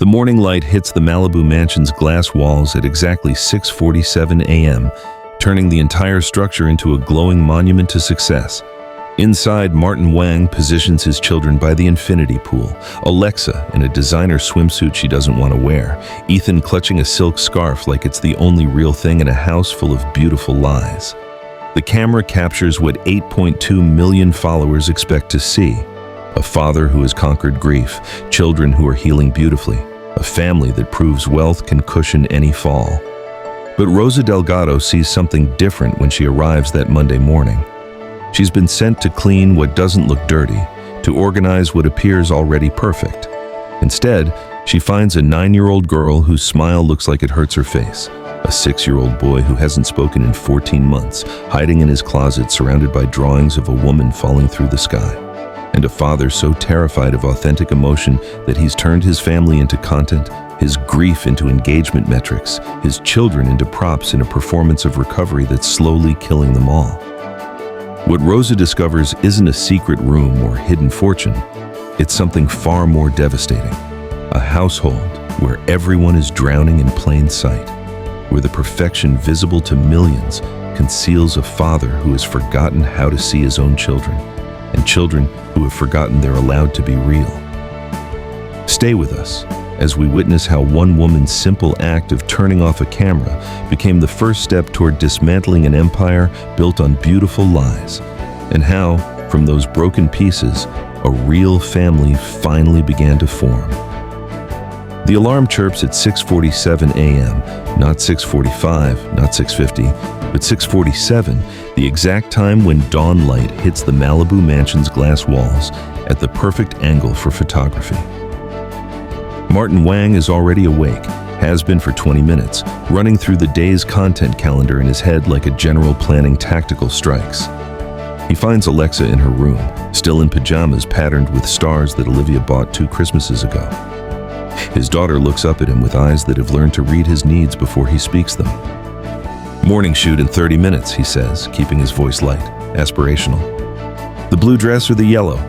The morning light hits the Malibu mansion's glass walls at exactly 6:47 a.m., turning the entire structure into a glowing monument to success. Inside, Martin Wang positions his children by the infinity pool, Alexa in a designer swimsuit she doesn't want to wear, Ethan clutching a silk scarf like it's the only real thing in a house full of beautiful lies. The camera captures what 8.2 million followers expect to see: a father who has conquered grief, children who are healing beautifully, a family that proves wealth can cushion any fall. But Rosa Delgado sees something different when she arrives that Monday morning. She's been sent to clean what doesn't look dirty, to organize what appears already perfect. Instead, she finds a 9-year-old girl whose smile looks like it hurts her face, a 6-year-old boy who hasn't spoken in 14 months, hiding in his closet surrounded by drawings of a woman falling through the sky, and a father so terrified of authentic emotion that he's turned his family into content, his grief into engagement metrics, his children into props in a performance of recovery that's slowly killing them all. What Rosa discovers isn't a secret room or hidden fortune. It's something far more devastating. A household where everyone is drowning in plain sight, where the perfection visible to millions conceals a father who has forgotten how to see his own children, and children who have forgotten they're allowed to be real. Stay with us as we witness how one woman's simple act of turning off a camera became the first step toward dismantling an empire built on beautiful lies, and how, from those broken pieces, a real family finally began to form. The alarm chirps at 6:47 a.m., not 6:45, not 6:50, but 6:47, the exact time when dawn light hits the Malibu mansion's glass walls at the perfect angle for photography. Martin Wang is already awake, has been for 20 minutes, running through the day's content calendar in his head like a general planning tactical strikes. He finds Alexa in her room, still in pajamas patterned with stars that Olivia bought 2 Christmases ago. His daughter looks up at him with eyes that have learned to read his needs before he speaks them. "Morning shoot in 30 minutes, he says, keeping his voice light, aspirational. "The blue dress or the yellow?"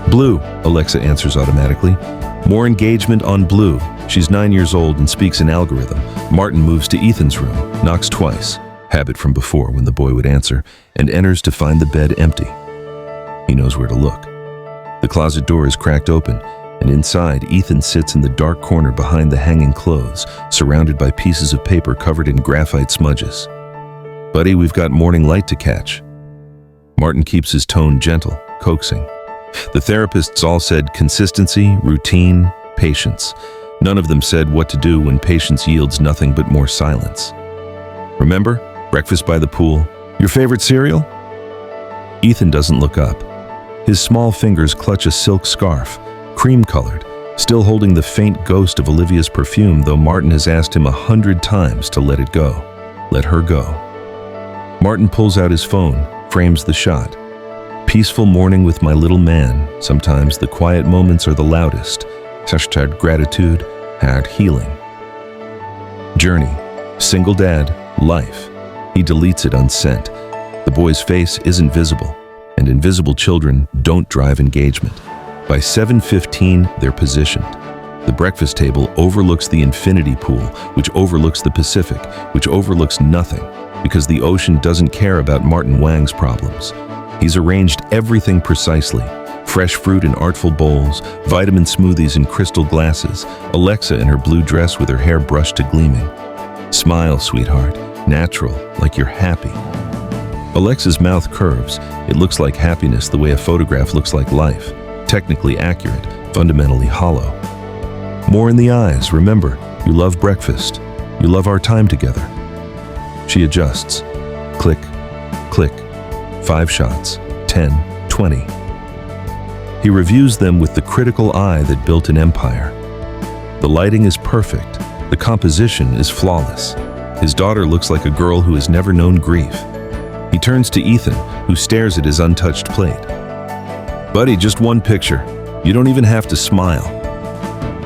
"Blue," Alexa answers automatically. More engagement on blue. She's 9 years old and speaks in algorithm. Martin moves to Ethan's room, knocks twice, habit from before when the boy would answer, and enters to find the bed empty. He knows where to look. The closet door is cracked open, and inside, Ethan sits in the dark corner behind the hanging clothes, surrounded by pieces of paper covered in graphite smudges. "Buddy, we've got morning light to catch." Martin keeps his tone gentle, coaxing. The therapists all said consistency, routine, patience. None of them said what to do when patience yields nothing but more silence. "Remember? Breakfast by the pool. Your favorite cereal?" Ethan doesn't look up. His small fingers clutch a silk scarf, cream-colored, still holding the faint ghost of Olivia's perfume, though Martin has asked him 100 times to let it go. Let her go. Martin pulls out his phone, frames the shot. "Peaceful morning with my little man. Sometimes the quiet moments are the loudest. Hashtag gratitude, #healing. Journey, single dad, life." He deletes it unsent. The boy's face isn't visible, and invisible children don't drive engagement. By 7:15, they're positioned. The breakfast table overlooks the infinity pool, which overlooks the Pacific, which overlooks nothing, because the ocean doesn't care about Martin Wang's problems. He's arranged everything precisely. Fresh fruit in artful bowls, vitamin smoothies in crystal glasses, Alexa in her blue dress with her hair brushed to gleaming. "Smile, sweetheart. Natural, like you're happy." Alexa's mouth curves. It looks like happiness the way a photograph looks like life. Technically accurate, fundamentally hollow. "More in the eyes. Remember, you love breakfast. You love our time together." She adjusts. Click, click. 5 shots, 10, 20. He reviews them with the critical eye that built an empire. The lighting is perfect. The composition is flawless. His daughter looks like a girl who has never known grief. He turns to Ethan, who stares at his untouched plate. "Buddy, just one picture. You don't even have to smile."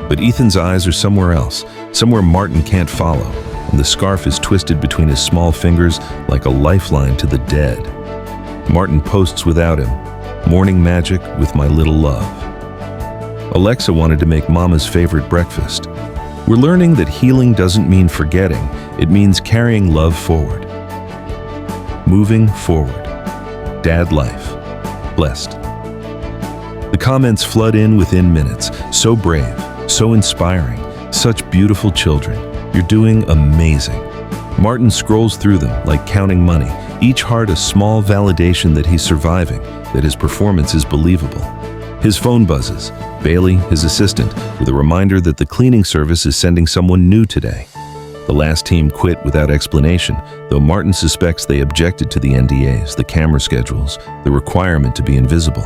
But Ethan's eyes are somewhere else, somewhere Martin can't follow, and the scarf is twisted between his small fingers like a lifeline to the dead. Martin posts without him, "Morning magic with my little love." Alexa wanted to make Mama's favorite breakfast. We're learning that healing doesn't mean forgetting, it means carrying love forward. Moving forward. Dad life. Blessed. The comments flood in within minutes. So brave, so inspiring, such beautiful children. You're doing amazing. Martin scrolls through them like counting money, each heart a small validation that he's surviving, that his performance is believable. His phone buzzes. Bailey, his assistant, with a reminder that the cleaning service is sending someone new today. The last team quit without explanation, though Martin suspects they objected to the NDAs, the camera schedules, the requirement to be invisible.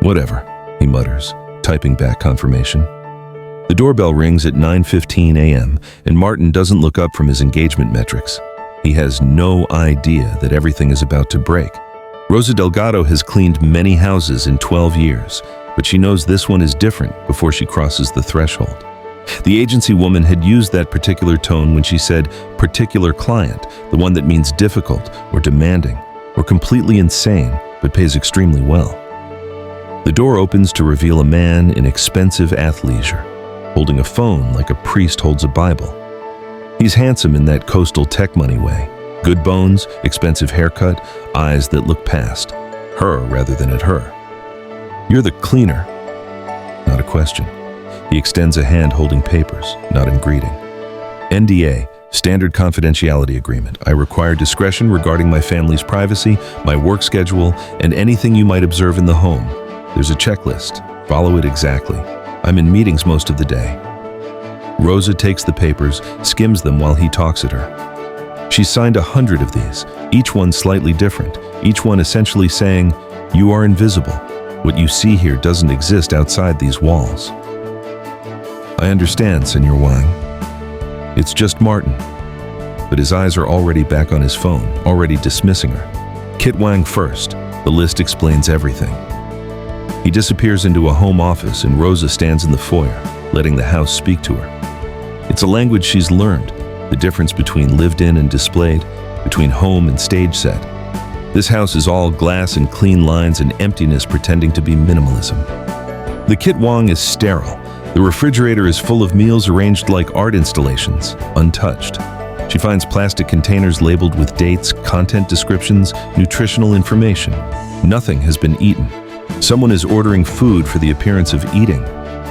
Whatever, he mutters, typing back confirmation. The doorbell rings at 9:15 a.m., and Martin doesn't look up from his engagement metrics. He has no idea that everything is about to break. Rosa Delgado has cleaned many houses in 12 years, but she knows this one is different before she crosses the threshold. The agency woman had used that particular tone when she said particular client, the one that means difficult or demanding or completely insane but pays extremely well. The door opens to reveal a man in expensive athleisure, holding a phone like a priest holds a Bible. He's handsome in that coastal tech money way. Good bones, expensive haircut, eyes that look past her rather than at her. You're the cleaner. Not a question. He extends a hand holding papers, not in greeting. NDA, Standard Confidentiality Agreement. I require discretion regarding my family's privacy, my work schedule, and anything you might observe in the home. There's a checklist. Follow it exactly. I'm in meetings most of the day. Rosa takes the papers, skims them while he talks at her. She's signed 100 of these, each one slightly different, each one essentially saying, "You are invisible. What you see here doesn't exist outside these walls." I understand, Senor Wang. It's just Martin. But his eyes are already back on his phone, already dismissing her. Kit Wang first. The list explains everything. He disappears into a home office and Rosa stands in the foyer, letting the house speak to her. It's a language she's learned, the difference between lived in and displayed, between home and stage set. This house is all glass and clean lines and emptiness pretending to be minimalism. The Kit Wang is sterile. The refrigerator is full of meals arranged like art installations, untouched. She finds plastic containers labeled with dates, content descriptions, nutritional information. Nothing has been eaten. Someone is ordering food for the appearance of eating.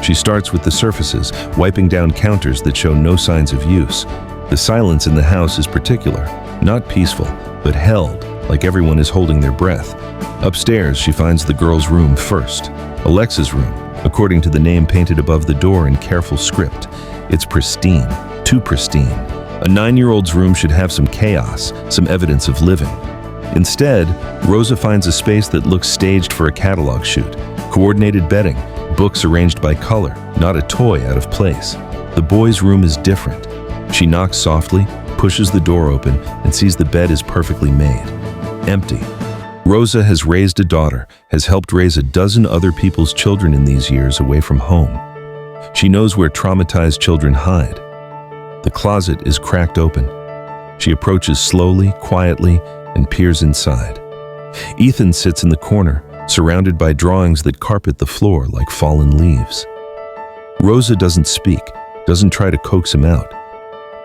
She starts with the surfaces, wiping down counters that show no signs of use. The silence in the house is particular, not peaceful, but held, like everyone is holding their breath. Upstairs, she finds the girl's room first, Alexa's room, according to the name painted above the door in careful script. It's pristine, too pristine. A 9-year-old's room should have some chaos, some evidence of living. Instead, Rosa finds a space that looks staged for a catalog shoot. Coordinated bedding, books arranged by color, not a toy out of place. The boy's room is different. She knocks softly, pushes the door open, and sees the bed is perfectly made. Empty. Rosa has raised a daughter, has helped raise a dozen other people's children in these years away from home. She knows where traumatized children hide. The closet is cracked open. She approaches slowly, quietly, and peers inside. Ethan sits in the corner, surrounded by drawings that carpet the floor like fallen leaves. Rosa doesn't speak, doesn't try to coax him out.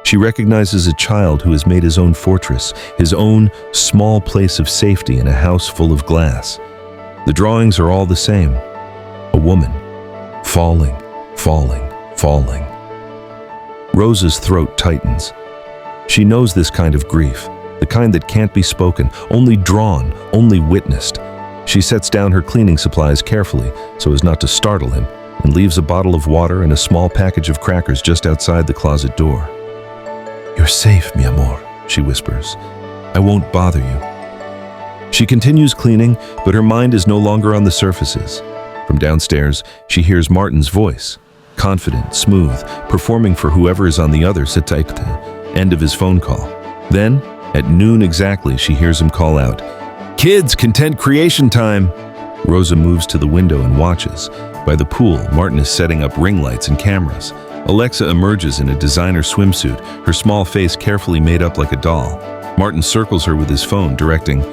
She recognizes a child who has made his own fortress, his own small place of safety in a house full of glass. The drawings are all the same. A woman, falling, falling, falling. Rosa's throat tightens. She knows this kind of grief, the kind that can't be spoken, only drawn, only witnessed. She sets down her cleaning supplies carefully so as not to startle him, and leaves a bottle of water and a small package of crackers just outside the closet door. "You're safe, mi amor," she whispers. "I won't bother you." She continues cleaning, but her mind is no longer on the surfaces. From downstairs, she hears Martin's voice, confident, smooth, performing for whoever is on the other end of his phone call. Then, at noon exactly, she hears him call out, "Kids, content creation time!" Rosa moves to the window and watches. By the pool, Martin is setting up ring lights and cameras. Alexa emerges in a designer swimsuit, her small face carefully made up like a doll. Martin circles her with his phone, directing,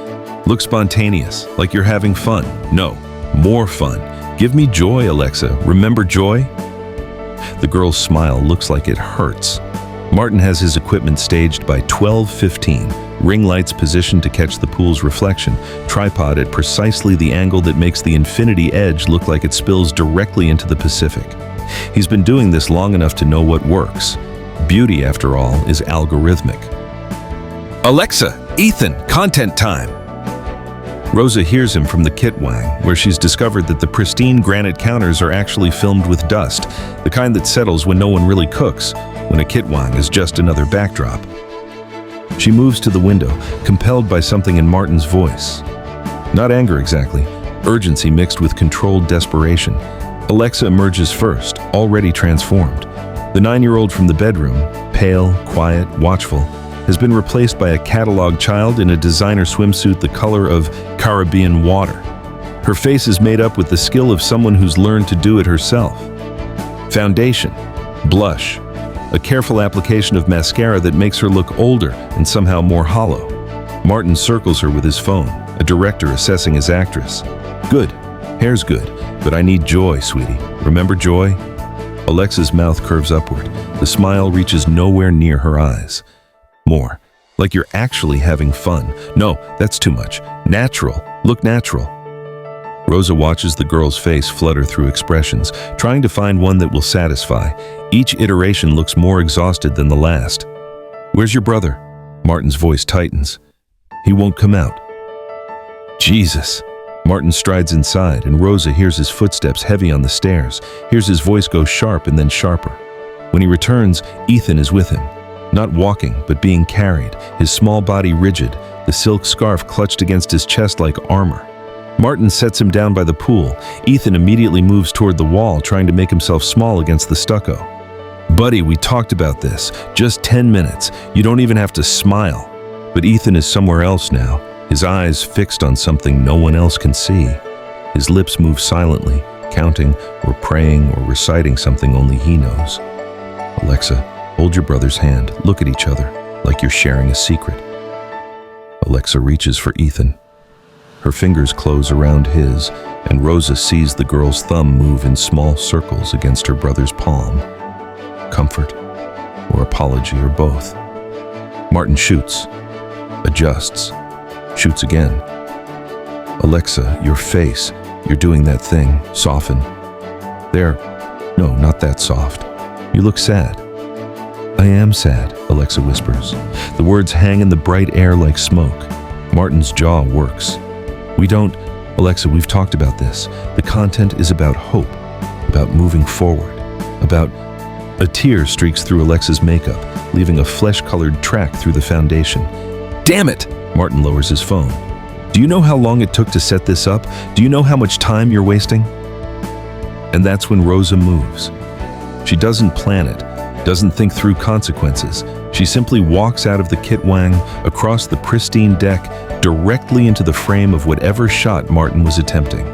"Look spontaneous, like you're having fun. No, more fun. Give me joy, Alexa. Remember joy? The girl's smile looks like it hurts. Martin has his equipment staged by 12:15, ring lights positioned to catch the pool's reflection, tripod at precisely the angle that makes the infinity edge look like it spills directly into the Pacific. He's been doing this long enough to know what works. Beauty, after all, is algorithmic. Alexa, Ethan, content time! Rosa hears him from the kitwang, where she's discovered that the pristine granite counters are actually filmed with dust, the kind that settles when no one really cooks, when a kitwang is just another backdrop. She moves to the window, compelled by something in Martin's voice. Not anger exactly, urgency mixed with controlled desperation. Alexa emerges first, already transformed. The 9-year-old from the bedroom, pale, quiet, watchful, has been replaced by a catalog child in a designer swimsuit the color of Caribbean water. Her face is made up with the skill of someone who's learned to do it herself. Foundation, blush, a careful application of mascara that makes her look older and somehow more hollow. Martin circles her with his phone, a director assessing his actress. Good, hair's good, but I need joy, sweetie. Remember joy? Alexa's mouth curves upward. The smile reaches nowhere near her eyes. More, like you're actually having fun. No, that's too much. Natural, look natural. Rosa watches the girl's face flutter through expressions, trying to find one that will satisfy. Each iteration looks more exhausted than the last. Where's your brother? Martin's voice tightens. He won't come out. Jesus. Martin strides inside, and Rosa hears his footsteps heavy on the stairs, hears his voice go sharp and then sharper. When he returns, Ethan is with him. Not walking, but being carried, his small body rigid, the silk scarf clutched against his chest like armor. Martin sets him down by the pool. Ethan immediately moves toward the wall, trying to make himself small against the stucco. Buddy, we talked about this. Just 10 minutes. You don't even have to smile. But Ethan is somewhere else now, his eyes fixed on something no one else can see. His lips move silently, counting or praying or reciting something only he knows. Alexa, hold your brother's hand. Look at each other, like you're sharing a secret. Alexa reaches for Ethan. Her fingers close around his, and Rosa sees the girl's thumb move in small circles against her brother's palm. Comfort, or apology, or both. Martin shoots, adjusts, shoots again. Alexa, your face, you're doing that thing, soften. There, no, not that soft. You look sad. I am sad, Alexa whispers. The words hang in the bright air like smoke. Martin's jaw works. We don't, Alexa, we've talked about this. The content is about hope, about moving forward, about... A tear streaks through Alexa's makeup, leaving a flesh-colored track through the foundation. Damn it! Martin lowers his phone. Do you know how long it took to set this up? Do you know how much time you're wasting? And that's when Rosa moves. She doesn't plan it, doesn't think through consequences. She simply walks out of the kitwang, across the pristine deck, directly into the frame of whatever shot Martin was attempting.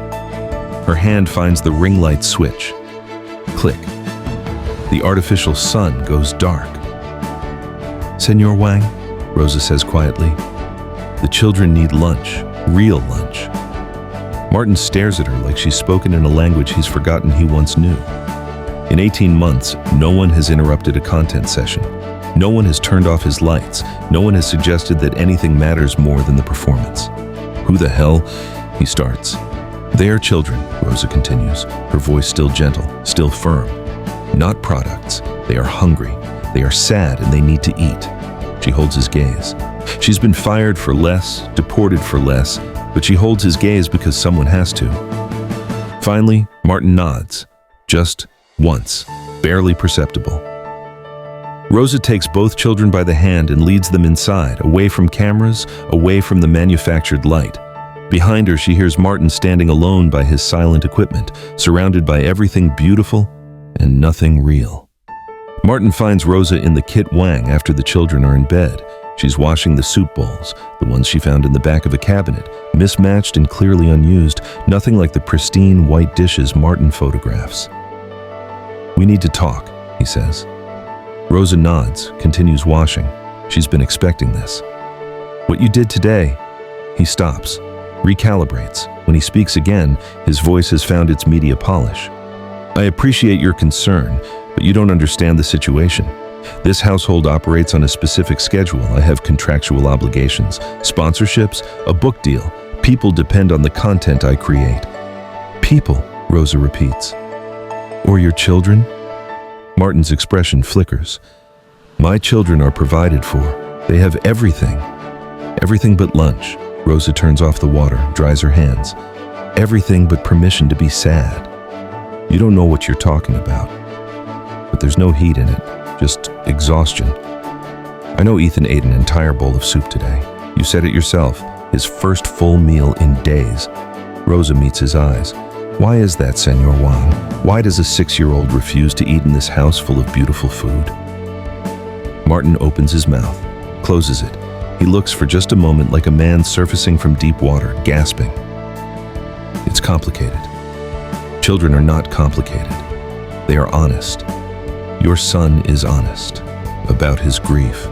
Her hand finds the ring light switch. Click. The artificial sun goes dark. Senor Wang, Rosa says quietly, the children need lunch, real lunch. Martin stares at her like she's spoken in a language he's forgotten he once knew. In 18 months, no one has interrupted a content session. No one has turned off his lights. No one has suggested that anything matters more than the performance. Who the hell? He starts. They are children, Rosa continues, her voice still gentle, still firm. Not products. They are hungry. They are sad and they need to eat. She holds his gaze. She's been fired for less, deported for less, but she holds his gaze because someone has to. Finally, Martin nods. Just once. Barely perceptible. Rosa takes both children by the hand and leads them inside, away from cameras, away from the manufactured light. Behind her, she hears Martin standing alone by his silent equipment, surrounded by everything beautiful and nothing real. Martin finds Rosa in the kitwang after the children are in bed. She's washing the soup bowls, the ones she found in the back of a cabinet, mismatched and clearly unused, nothing like the pristine white dishes Martin photographs. We need to talk, he says. Rosa nods, continues washing. She's been expecting this. What you did today, he stops. recalibrates. When he speaks again, his voice has found its media polish. I appreciate your concern, but you don't understand the situation. This household operates on a specific schedule. I have contractual obligations, sponsorships, a book deal. People depend on the content I create. People, Rosa repeats. Or your children? Martin's expression flickers. My children are provided for. They have everything. Everything but lunch. Rosa turns off the water, dries her hands. Everything but permission to be sad. You don't know what you're talking about. But there's no heat in it, just exhaustion. I know Ethan ate an entire bowl of soup today. You said it yourself, his first full meal in days. Rosa meets his eyes. Why is that, Senor Wang? Why does a 6-year-old refuse to eat in this house full of beautiful food? Martin opens his mouth, closes it. He looks for just a moment like a man surfacing from deep water, gasping. It's complicated. Children are not complicated. They are honest. Your son is honest about his grief.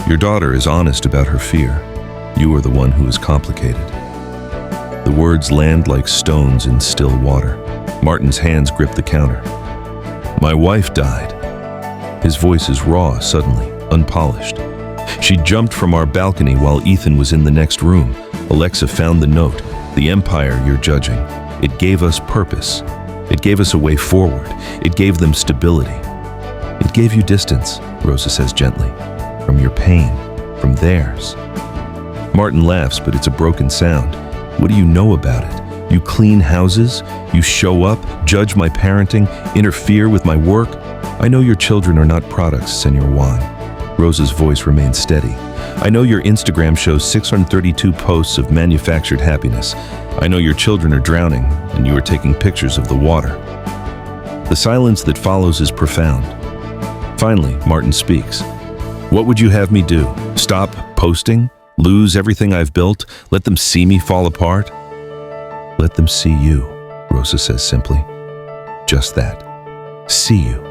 Your daughter is honest about her fear. You are the one who is complicated. The words land like stones in still water. Martin's hands grip the counter. My wife died. His voice is raw suddenly, unpolished. She jumped from our balcony while Ethan was in the next room. Alexa found the note, the empire you're judging. It gave us purpose. It gave us a way forward. It gave them stability. It gave you distance, Rosa says gently, from your pain, from theirs. Martin laughs, but it's a broken sound. What do you know about it? You clean houses? You show up, judge my parenting, interfere with my work? I know your children are not products, Senor Wang. Rosa's voice remains steady. I know your Instagram shows 632 posts of manufactured happiness. I know your children are drowning, and you are taking pictures of the water. The silence that follows is profound. Finally, Martin speaks. What would you have me do? Stop posting? Lose everything I've built? Let them see me fall apart? Let them see you, Rosa says simply. Just that. See you.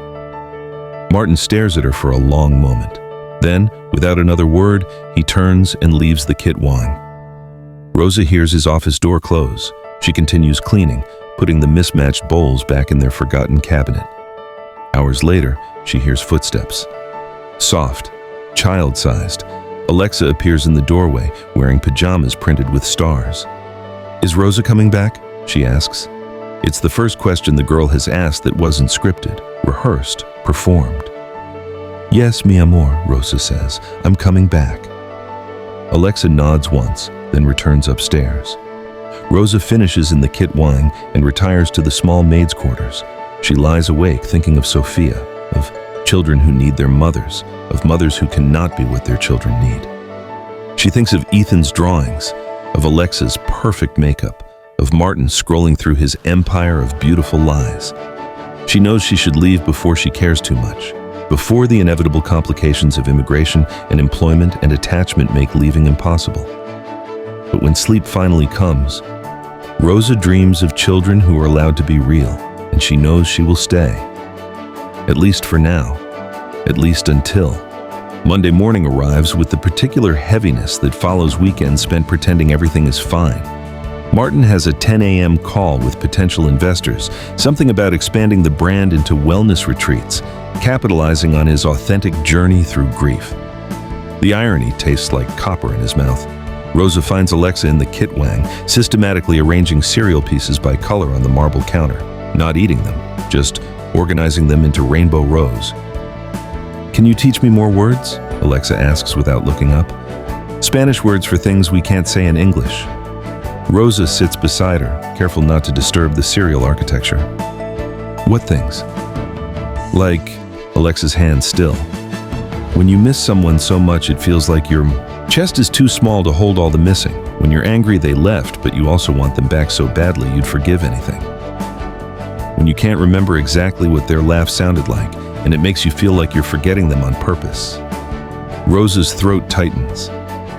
Martin stares at her for a long moment. Then, without another word, he turns and leaves the Kit Wang. Rosa hears his office door close. She continues cleaning, putting the mismatched bowls back in their forgotten cabinet. Hours later, she hears footsteps. Soft, child-sized. Alexa appears in the doorway, wearing pajamas printed with stars. Is Rosa coming back? She asks. It's the first question the girl has asked that wasn't scripted, rehearsed, performed. Yes, mi amor, Rosa says. I'm coming back. Alexa nods once, then returns upstairs. Rosa finishes in the Kit Wang and retires to the small maid's quarters. She lies awake thinking of Sophia, of children who need their mothers, of mothers who cannot be what their children need. She thinks of Ethan's drawings, of Alexa's perfect makeup, of Martin scrolling through his empire of beautiful lies. She knows she should leave before she cares too much, before the inevitable complications of immigration and employment and attachment make leaving impossible. But when sleep finally comes, Rosa dreams of children who are allowed to be real, and she knows she will stay. At least for now. At least until Monday morning arrives with the particular heaviness that follows weekends spent pretending everything is fine. Martin has a 10 a.m. call with potential investors, something about expanding the brand into wellness retreats, capitalizing on his authentic journey through grief. The irony tastes like copper in his mouth. Rosa finds Alexa in the Kit Wang, systematically arranging cereal pieces by color on the marble counter, not eating them, just organizing them into rainbow rows. Can you teach me more words? Alexa asks without looking up. Spanish words for things we can't say in English. Rosa sits beside her, careful not to disturb the cereal architecture. What things? Like Alexa's hand still. When you miss someone so much it feels like your chest is too small to hold all the missing. When you're angry they left, but you also want them back so badly you'd forgive anything. When you can't remember exactly what their laugh sounded like, and it makes you feel like you're forgetting them on purpose. Rosa's throat tightens.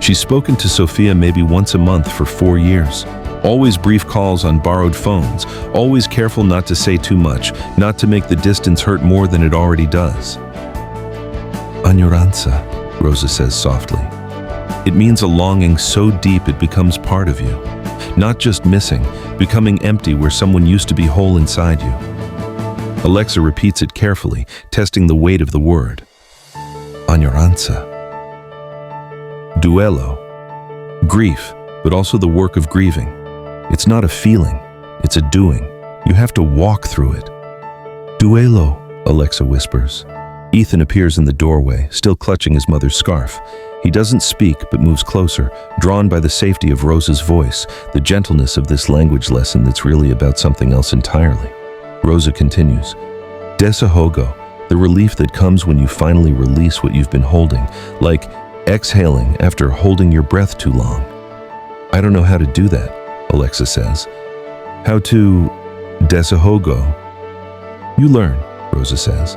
She's spoken to Sophia maybe once a month for 4 years. Always brief calls on borrowed phones, always careful not to say too much, not to make the distance hurt more than it already does. Añoranza, Rosa says softly. It means a longing so deep it becomes part of you. Not just missing, becoming empty where someone used to be whole inside you. Alexa repeats it carefully, testing the weight of the word. Añoranza. Duelo. Grief, but also the work of grieving. It's not a feeling, it's a doing. You have to walk through it. Duelo, Alexa whispers. Ethan appears in the doorway, still clutching his mother's scarf. He doesn't speak, but moves closer, drawn by the safety of Rosa's voice, the gentleness of this language lesson that's really about something else entirely. Rosa continues. Desahogo, the relief that comes when you finally release what you've been holding, like exhaling after holding your breath too long. I don't know how to do that, Alexa says. How to desahogo? You learn, Rosa says,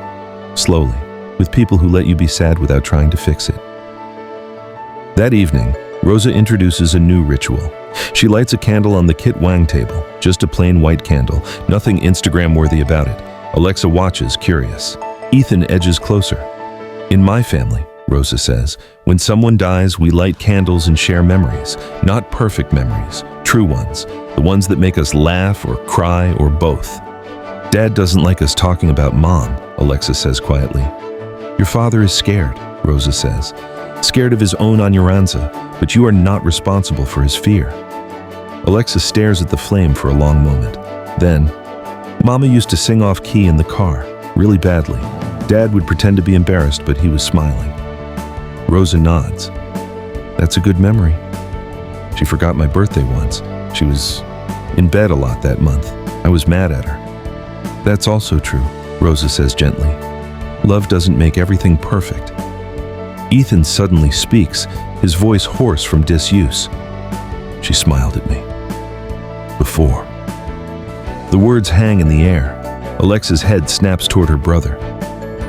slowly, with people who let you be sad without trying to fix it. That evening, Rosa introduces a new ritual. She lights a candle on the Kit Wang table, just a plain white candle, nothing Instagram-worthy about it. Alexa watches, curious. Ethan edges closer. In my family, Rosa says, when someone dies, we light candles and share memories. Not perfect memories, true ones, the ones that make us laugh or cry or both. Dad doesn't like us talking about Mom, Alexa says quietly. Your father is scared, Rosa says. Scared of his own añoranza, but you are not responsible for his fear. Alexa stares at the flame for a long moment. Then, Mama used to sing off key in the car, really badly. Dad would pretend to be embarrassed, but he was smiling. Rosa nods. That's a good memory. She forgot my birthday once. She was in bed a lot that month. I was mad at her. That's also true, Rosa says gently. Love doesn't make everything perfect. Ethan suddenly speaks, his voice hoarse from disuse. She smiled at me. Before. The words hang in the air. Alexa's head snaps toward her brother.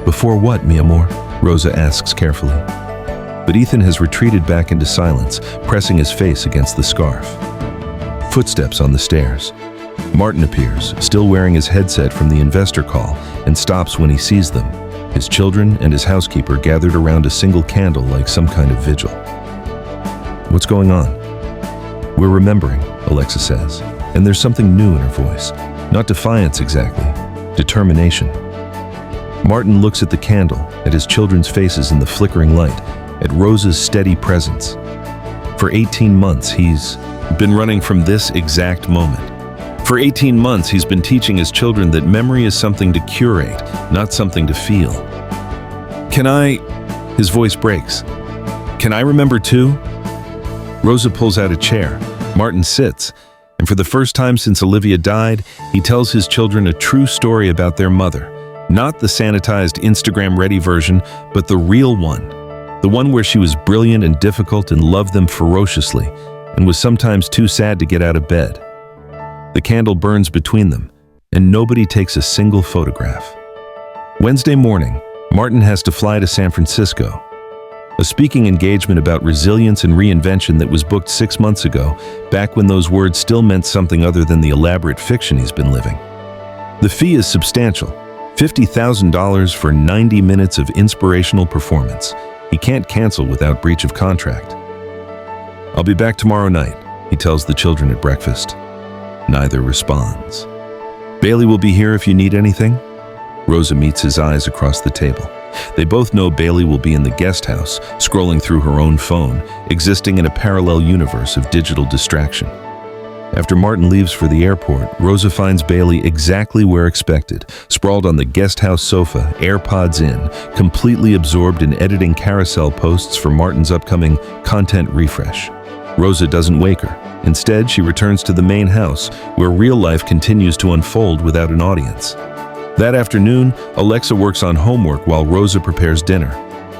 Before what, mi amor? Rosa asks carefully. But Ethan has retreated back into silence, pressing his face against the scarf. Footsteps on the stairs. Martin appears, still wearing his headset from the investor call, and stops when he sees them. His children and his housekeeper gathered around a single candle like some kind of vigil. What's going on? We're remembering, Alexa says, and there's something new in her voice. Not defiance exactly, determination. Martin looks at the candle, at his children's faces in the flickering light, at Rosa's steady presence. For 18 months, he's been running from this exact moment. For 18 months, he's been teaching his children that memory is something to curate, not something to feel. Can I? His voice breaks. Can I remember too? Rosa pulls out a chair. Martin sits, and for the first time since Olivia died, he tells his children a true story about their mother. Not the sanitized Instagram-ready version, but the real one. The one where she was brilliant and difficult and loved them ferociously, and was sometimes too sad to get out of bed. The candle burns between them, and nobody takes a single photograph. Wednesday morning, Martin has to fly to San Francisco. A speaking engagement about resilience and reinvention that was booked 6 months ago, back when those words still meant something other than the elaborate fiction he's been living. The fee is substantial, $50,000 for 90 minutes of inspirational performance. He can't cancel without breach of contract. I'll be back tomorrow night, he tells the children at breakfast. Neither responds. Bailey will be here if you need anything. Rosa meets his eyes across the table. They both know Bailey will be in the guest house, scrolling through her own phone, existing in a parallel universe of digital distraction. After Martin leaves for the airport, Rosa finds Bailey exactly where expected, sprawled on the guest house sofa, AirPods in, completely absorbed in editing carousel posts for Martin's upcoming content refresh. Rosa doesn't wake her. Instead, she returns to the main house, where real life continues to unfold without an audience. That afternoon, Alexa works on homework while Rosa prepares dinner.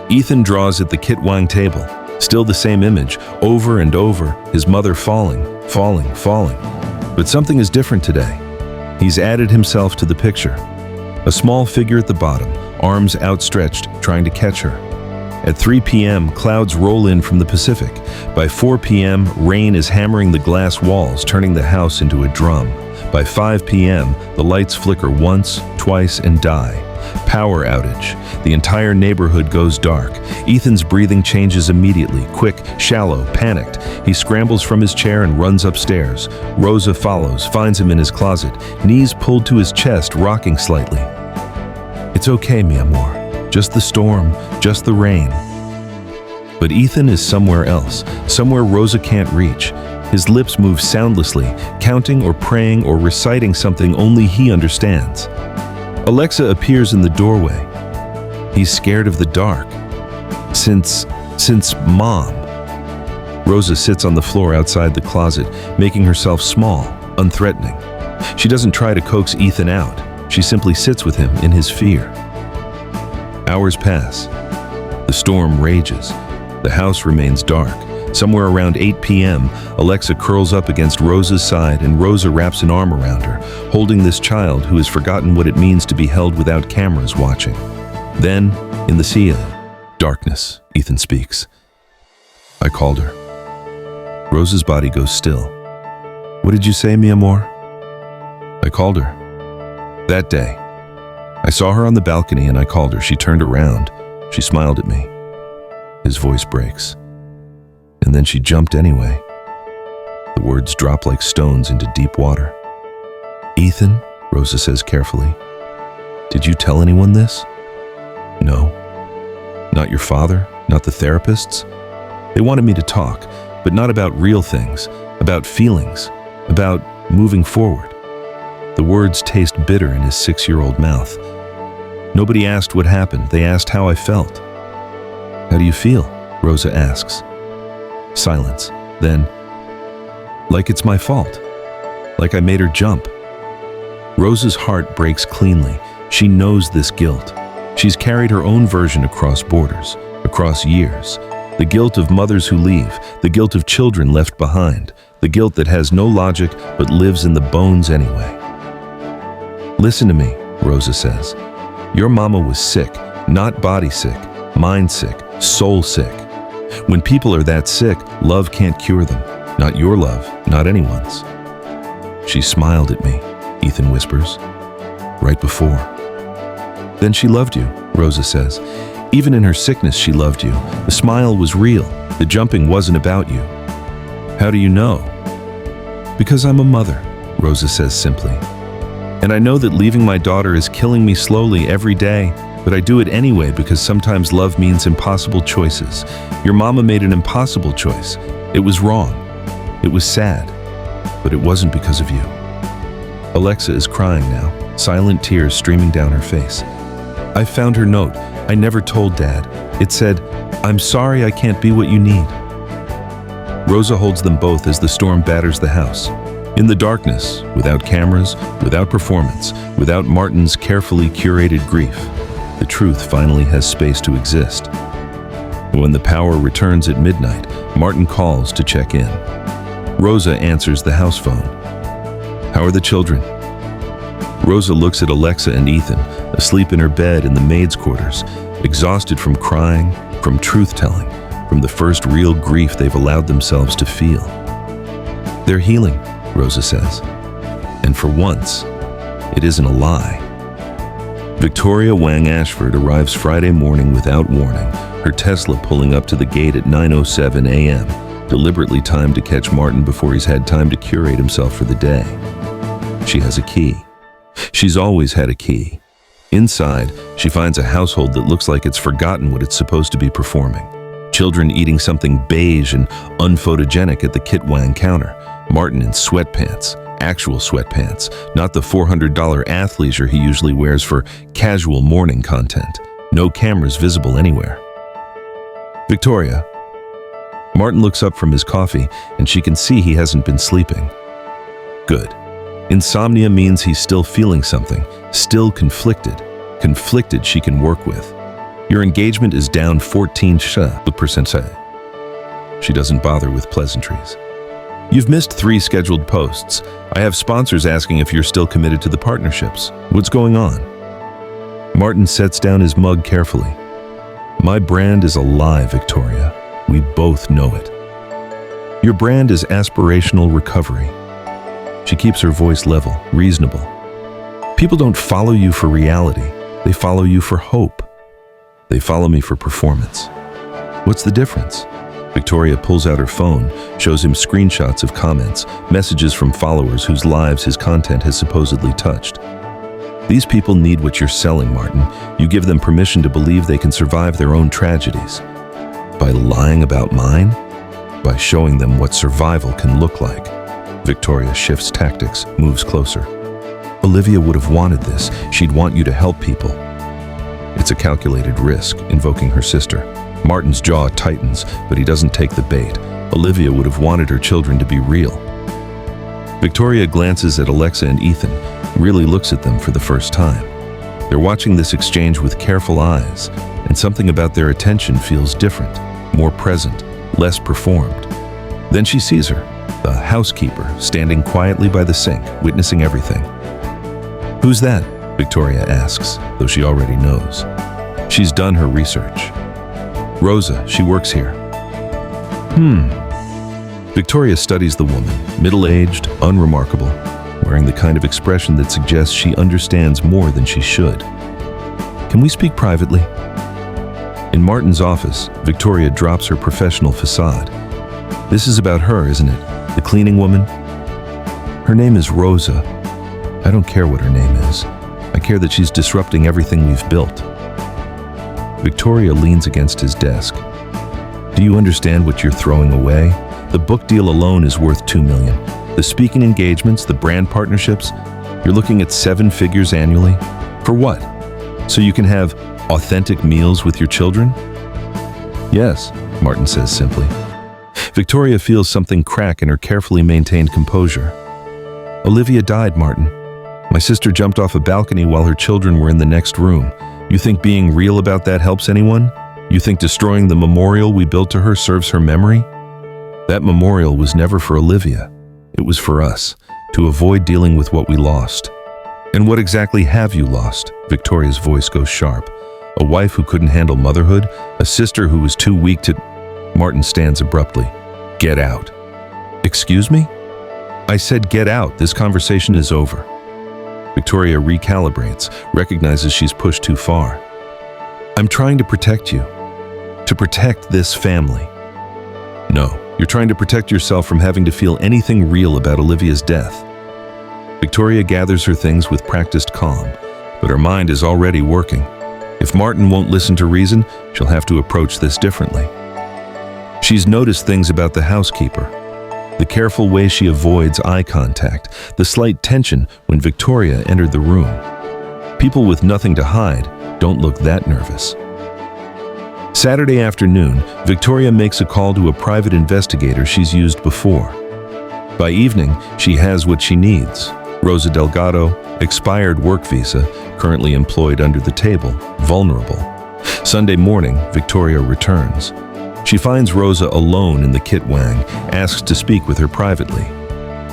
Ethan draws at the Kit Wang table. Still the same image, over and over, his mother falling. But something is different today. He's added himself to the picture. A small figure at the bottom, arms outstretched, trying to catch her. At 3 p.m., clouds roll in from the Pacific. By 4 p.m., rain is hammering the glass walls, turning the house into a drum. By 5 p.m., the lights flicker once, twice, and die. Power outage. The entire neighborhood goes dark. Ethan's breathing changes immediately, quick, shallow, panicked. He scrambles from his chair and runs upstairs. Rosa follows, finds him in his closet, knees pulled to his chest, rocking slightly. "It's okay, mi amor. Just the storm, just the rain." But Ethan is somewhere else, somewhere Rosa can't reach. His lips move soundlessly, counting or praying or reciting something only he understands. Alexa appears in the doorway. He's scared of the dark. Since Mom. Rosa sits on the floor outside the closet, making herself small, unthreatening. She doesn't try to coax Ethan out. She simply sits with him in his fear. Hours pass. The storm rages. The house remains dark. Somewhere around 8 p.m., Alexa curls up against Rosa's side and Rosa wraps an arm around her, holding this child who has forgotten what it means to be held without cameras watching. Then, in the sea of darkness, Ethan speaks. "I called her." Rosa's body goes still. "What did you say, mi amor?" "I called her. That day. I saw her on the balcony and I called her. She turned around. She smiled at me." His voice breaks. "And then she jumped anyway." The words drop like stones into deep water. "Ethan," Rosa says carefully, "did you tell anyone this?" "No. Not your father, not the therapists. They wanted me to talk, but not about real things, about feelings, about moving forward." The words taste bitter in his 6-year-old mouth. "Nobody asked what happened. They asked how I felt." "How do you feel?" Rosa asks. Silence. Then, "Like it's my fault. Like I made her jump." Rosa's heart breaks cleanly. She knows this guilt. She's carried her own version across borders, across years. The guilt of mothers who leave, the guilt of children left behind, the guilt that has no logic but lives in the bones anyway. "Listen to me," Rosa says. "Your mama was sick, not body sick, mind sick, soul sick. When people are that sick, love can't cure them. Not your love, not anyone's." "She smiled at me," Ethan whispers. "Right before." "Then she loved you," Rosa says. "Even in her sickness, she loved you. The smile was real. The jumping wasn't about you." "How do you know?" "Because I'm a mother," Rosa says simply. "And I know that leaving my daughter is killing me slowly every day, but I do it anyway because sometimes love means impossible choices. Your mama made an impossible choice. It was wrong. It was sad. But it wasn't because of you." Alexa is crying now, silent tears streaming down her face. "I found her note. I never told Dad. It said, 'I'm sorry I can't be what you need.'" Rosa holds them both as the storm batters the house. In the darkness, without cameras, without performance, without Martin's carefully curated grief, the truth finally has space to exist. When the power returns at midnight, Martin calls to check in. Rosa answers the house phone. "How are the children?" Rosa looks at Alexa and Ethan, asleep in her bed in the maid's quarters, exhausted from crying, from truth-telling, from the first real grief they've allowed themselves to feel. "They're healing," Rosa says. And for once, it isn't a lie. Victoria Wang Ashford arrives Friday morning without warning, her Tesla pulling up to the gate at 9:07 a.m., deliberately timed to catch Martin before he's had time to curate himself for the day. She has a key. She's always had a key. Inside, she finds a household that looks like it's forgotten what it's supposed to be performing. Children eating something beige and unphotogenic at the Kit Wang counter. Martin in sweatpants, actual sweatpants, not the $400 athleisure he usually wears for casual morning content. No cameras visible anywhere. "Victoria." Martin looks up from his coffee and she can see he hasn't been sleeping. Good. Insomnia means he's still feeling something, still conflicted. Conflicted she can work with. "Your engagement is down 14%. She doesn't bother with pleasantries. "You've missed 3 scheduled posts. I have sponsors asking if you're still committed to the partnerships. What's going on?" Martin sets down his mug carefully. "My brand is alive, Victoria. We both know it. Your brand is aspirational recovery." She keeps her voice level, reasonable. "People don't follow you for reality. They follow you for hope. They follow me for performance. What's the difference? Victoria pulls out her phone, shows him screenshots of comments, messages from followers whose lives his content has supposedly touched. These people need what you're selling, Martin. You give them permission to believe they can survive their own tragedies. By lying about mine? By showing them what survival can look like. Victoria shifts tactics, moves closer. Olivia would have wanted this. She'd want you to help people. It's a calculated risk, invoking her sister. Martin's jaw tightens, but he doesn't take the bait. Olivia would have wanted her children to be real. Victoria glances at Alexa and Ethan, really looks at them for the first time. They're watching this exchange with careful eyes, and something about their attention feels different, more present, less performed. Then she sees her, the housekeeper, standing quietly by the sink, witnessing everything. "Who's that?" Victoria asks, though she already knows. She's done her research. "Rosa, she works here." Victoria studies the woman, middle-aged, unremarkable, wearing the kind of expression that suggests she understands more than she should. "Can we speak privately?" In Martin's office, Victoria drops her professional facade. "This is about her, isn't it? The cleaning woman?" "Her name is Rosa. I don't care what her name is. I care that she's disrupting everything we've built." Victoria leans against his desk. "Do you understand what you're throwing away? The book deal alone is worth $2 million. The speaking engagements, the brand partnerships, you're looking at 7 figures annually. For what? So you can have authentic meals with your children?" "Yes," Martin says simply. Victoria feels something crack in her carefully maintained composure. "Olivia died, Martin. My sister jumped off a balcony while her children were in the next room. You think being real about that helps anyone? You think destroying the memorial we built to her serves her memory? That memorial was never for Olivia. It was for us, to avoid dealing with what we lost." "And what exactly have you lost?" Victoria's voice goes sharp. "A wife who couldn't handle motherhood? A sister who was too weak to—" Martin stands abruptly. "Get out." "Excuse me?" "I said get out. This conversation is over." Victoria recalibrates, recognizes she's pushed too far. "I'm trying to protect you. To protect this family." "No, you're trying to protect yourself from having to feel anything real about Olivia's death." Victoria gathers her things with practiced calm, but her mind is already working. If Martin won't listen to reason, she'll have to approach this differently. She's noticed things about the housekeeper. The careful way she avoids eye contact, the slight tension when Victoria entered the room. People with nothing to hide don't look that nervous. Saturday afternoon, Victoria makes a call to a private investigator she's used before. By evening, she has what she needs. Rosa Delgado, expired work visa, currently employed under the table, vulnerable. Sunday morning, Victoria returns. She finds Rosa alone in the kit wang, asks to speak with her privately.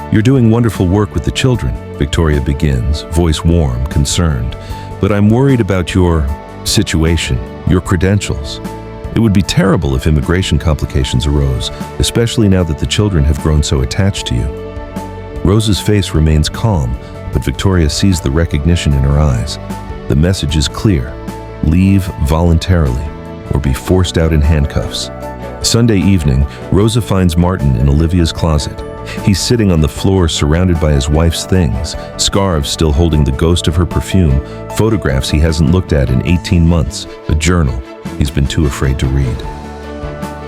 "You're doing wonderful work with the children," Victoria begins, voice warm, concerned. "But I'm worried about your situation, your credentials. It would be terrible if immigration complications arose, especially now that the children have grown so attached to you." Rosa's face remains calm, but Victoria sees the recognition in her eyes. The message is clear: leave voluntarily or be forced out in handcuffs. Sunday evening, Rosa finds Martin in Olivia's closet. He's sitting on the floor surrounded by his wife's things, scarves still holding the ghost of her perfume, photographs he hasn't looked at in 18 months, a journal he's been too afraid to read.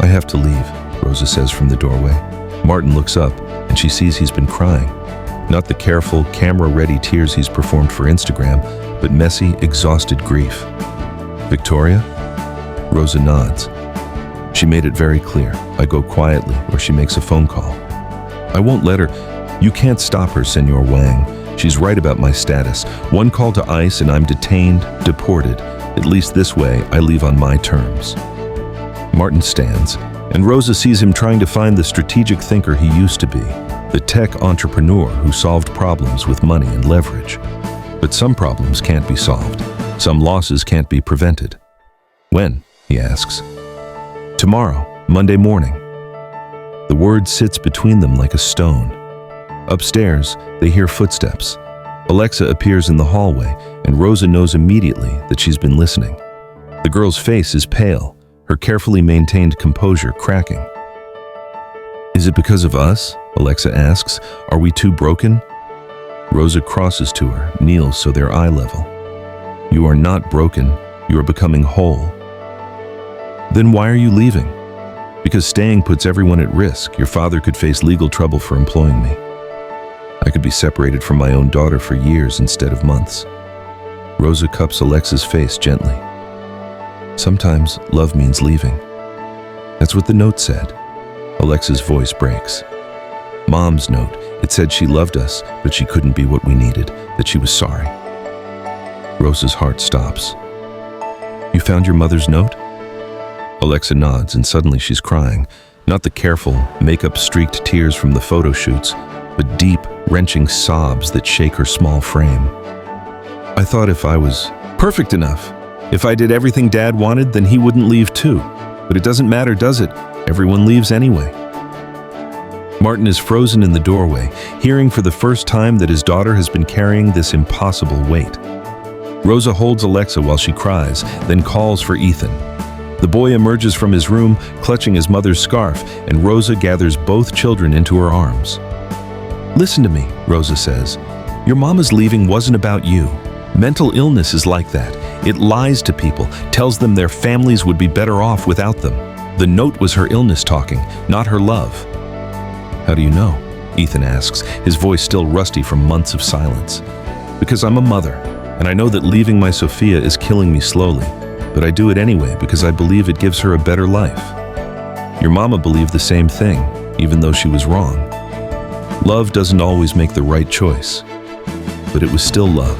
"I have to leave," Rosa says from the doorway. Martin looks up, and she sees he's been crying. Not the careful, camera-ready tears he's performed for Instagram, but messy, exhausted grief. "Victoria?" Rosa nods. She made it very clear. I go quietly, or she makes a phone call. "I won't let her." "You can't stop her, Senor Wang. She's right about my status. One call to ICE and I'm detained, deported. At least this way, I leave on my terms." Martin stands, and Rosa sees him trying to find the strategic thinker he used to be, the tech entrepreneur who solved problems with money and leverage. But some problems can't be solved. Some losses can't be prevented. "When?" he asks. "Tomorrow, Monday morning." The word sits between them like a stone. Upstairs, they hear footsteps. Alexa appears in the hallway, and Rosa knows immediately that she's been listening. The girl's face is pale, her carefully maintained composure cracking. "Is it because of us?" Alexa asks. "Are we too broken?" Rosa crosses to her, kneels so they're eye level. "You are not broken. You are becoming whole." "Then why are you leaving?" "Because staying puts everyone at risk. Your father could face legal trouble for employing me. I could be separated from my own daughter for years instead of months." Rosa cups Alexa's face gently. "Sometimes love means leaving. That's what the note said." Alexa's voice breaks. "Mom's note. It said she loved us, but she couldn't be what we needed, that she was sorry." Rosa's heart stops. "You found your mother's note?" Alexa nods, and suddenly she's crying. Not the careful, makeup-streaked tears from the photo shoots, but deep, wrenching sobs that shake her small frame. "I thought if I was perfect enough, if I did everything Dad wanted, then he wouldn't leave too. But it doesn't matter, does it? Everyone leaves anyway." Martin is frozen in the doorway, hearing for the first time that his daughter has been carrying this impossible weight. Rosa holds Alexa while she cries, then calls for Ethan. The boy emerges from his room, clutching his mother's scarf, and Rosa gathers both children into her arms. "Listen to me," Rosa says. "Your mama's leaving wasn't about you. Mental illness is like that. It lies to people, tells them their families would be better off without them. The note was her illness talking, not her love." "How do you know?" Ethan asks, his voice still rusty from months of silence. "Because I'm a mother, and I know that leaving my Sophia is killing me slowly, but I do it anyway because I believe it gives her a better life. Your mama believed the same thing, even though she was wrong. Love doesn't always make the right choice, but it was still love."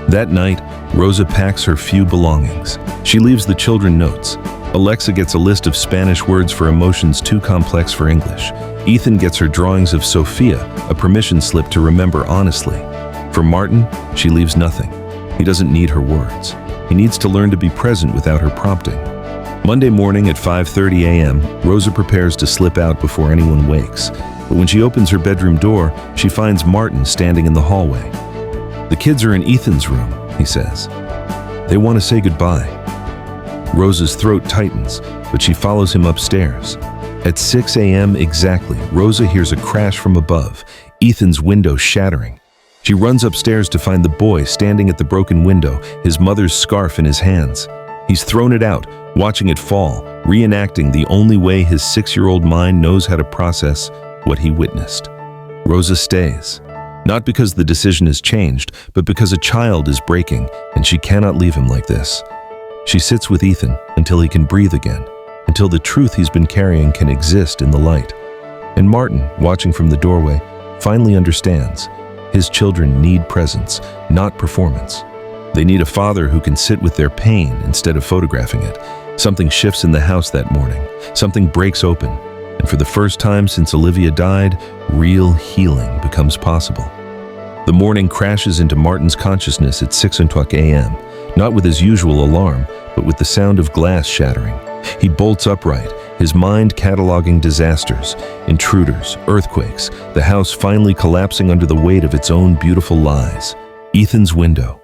That night, Rosa packs her few belongings. She leaves the children notes. Alexa gets a list of Spanish words for emotions too complex for English. Ethan gets her drawings of Sophia, a permission slip to remember honestly. For Martin, she leaves nothing. He doesn't need her words. He needs to learn to be present without her prompting. Monday morning at 5:30 a.m., Rosa prepares to slip out before anyone wakes. But when she opens her bedroom door, she finds Martin standing in the hallway. "The kids are in Ethan's room," he says. "They want to say goodbye." Rosa's throat tightens, but she follows him upstairs. At 6 a.m. exactly, Rosa hears a crash from above, Ethan's window shattering. She runs upstairs to find the boy standing at the broken window, his mother's scarf in his hands. He's thrown it out, watching it fall, reenacting the only way his 6-year-old mind knows how to process what he witnessed. Rosa stays. Not because the decision has changed, but because a child is breaking, and she cannot leave him like this. She sits with Ethan until he can breathe again, until the truth he's been carrying can exist in the light. And Martin, watching from the doorway, finally understands. His children need presence, not performance. They need a father who can sit with their pain instead of photographing it. Something shifts in the house that morning. Something breaks open. And for the first time since Olivia died, real healing becomes possible. The morning crashes into Martin's consciousness at 6:00 a.m., not with his usual alarm, but with the sound of glass shattering. He bolts upright, his mind cataloging disasters, intruders, earthquakes, the house finally collapsing under the weight of its own beautiful lies. Ethan's window.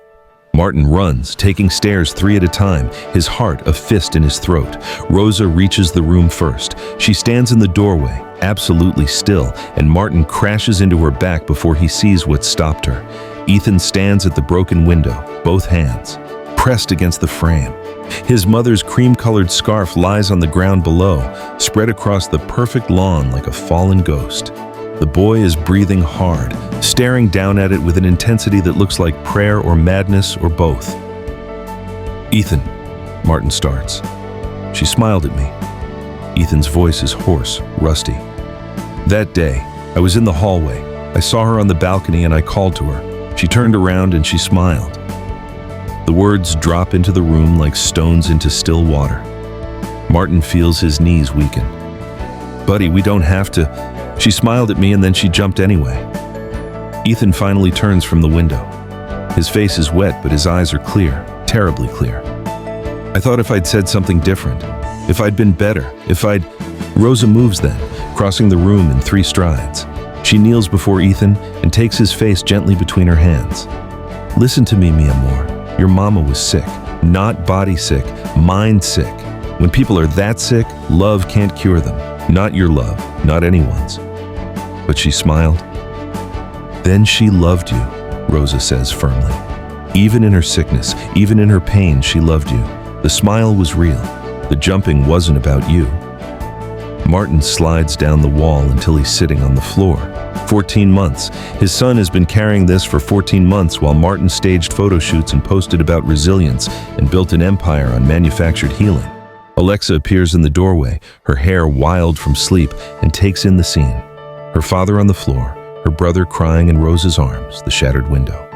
Martin runs, taking stairs 3 at a time, his heart a fist in his throat. Rosa reaches the room first. She stands in the doorway, absolutely still, and Martin crashes into her back before he sees what stopped her. Ethan stands at the broken window, both hands pressed against the frame. His mother's cream-colored scarf lies on the ground below, spread across the perfect lawn like a fallen ghost. The boy is breathing hard, staring down at it with an intensity that looks like prayer or madness or both. "Ethan," Martin starts. She smiled at me. Ethan's voice is hoarse, rusty. "That day, I was in the hallway. I saw her on the balcony and I called to her. She turned around and she smiled." The words drop into the room like stones into still water. Martin feels his knees weaken. "Buddy, we don't have to." She smiled at me and then she jumped anyway. Ethan finally turns from the window. His face is wet, but his eyes are clear, terribly clear. "I thought if I'd said something different, if I'd been better, if I'd..." Rosa moves then, crossing the room in 3 strides. She kneels before Ethan and takes his face gently between her hands. Listen to me, mi amor. Your mama was sick. Not body sick, mind sick. When people are that sick, love can't cure them. Not your love, not anyone's. But she smiled. Then she loved you, Rosa says firmly. Even in her sickness, even in her pain, she loved you. The smile was real. The jumping wasn't about you. Martin slides down the wall until he's sitting on the floor. 14 months. His son has been carrying this for 14 months while Martin staged photo shoots and posted about resilience and built an empire on manufactured healing. Alexa appears in the doorway, her hair wild from sleep, and takes in the scene. Her father on the floor, her brother crying in Rosa's arms, the shattered window.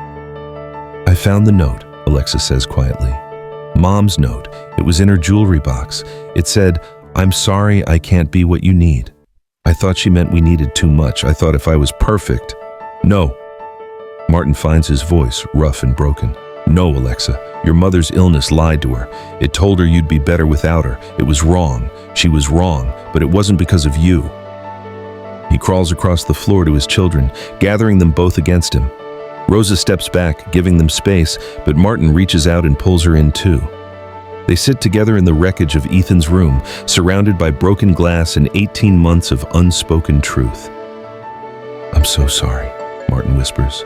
I found the note, Alexa says quietly. Mom's note. It was in her jewelry box. It said, I'm sorry I can't be what you need. I thought she meant we needed too much. I thought if I was perfect. No. Martin finds his voice rough and broken. No, Alexa. Your mother's illness lied to her. It told her you'd be better without her. It was wrong. She was wrong, but it wasn't because of you. He crawls across the floor to his children, gathering them both against him. Rosa steps back, giving them space, but Martin reaches out and pulls her in too. They sit together in the wreckage of Ethan's room, surrounded by broken glass and 18 months of unspoken truth. I'm so sorry, Martin whispers.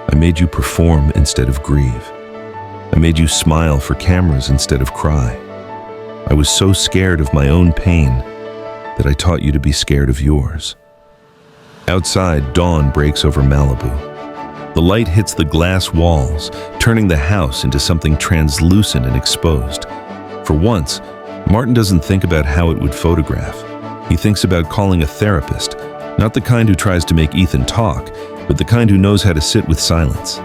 I made you perform instead of grieve. I made you smile for cameras instead of cry. I was so scared of my own pain that I taught you to be scared of yours. Outside, dawn breaks over Malibu. The light hits the glass walls, turning the house into something translucent and exposed. For once, Martin doesn't think about how it would photograph. He thinks about calling a therapist, not the kind who tries to make Ethan talk, but the kind who knows how to sit with silence.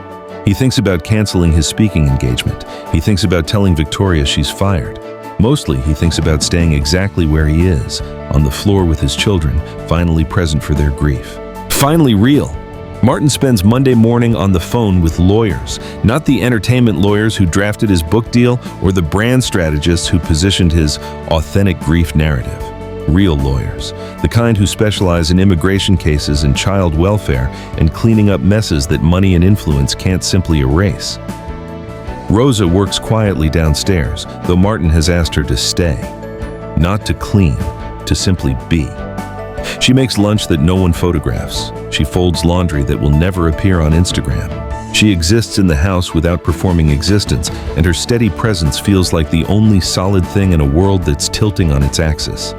He thinks about canceling his speaking engagement. He thinks about telling Victoria she's fired. Mostly, he thinks about staying exactly where he is, on the floor with his children, finally present for their grief. Finally real. Martin spends Monday morning on the phone with lawyers, not the entertainment lawyers who drafted his book deal or the brand strategists who positioned his authentic grief narrative. Real lawyers, the kind who specialize in immigration cases and child welfare and cleaning up messes that money and influence can't simply erase. Rosa works quietly downstairs, though Martin has asked her to stay. Not to clean, to simply be. She makes lunch that no one photographs. She folds laundry that will never appear on Instagram. She exists in the house without performing existence, and her steady presence feels like the only solid thing in a world that's tilting on its axis.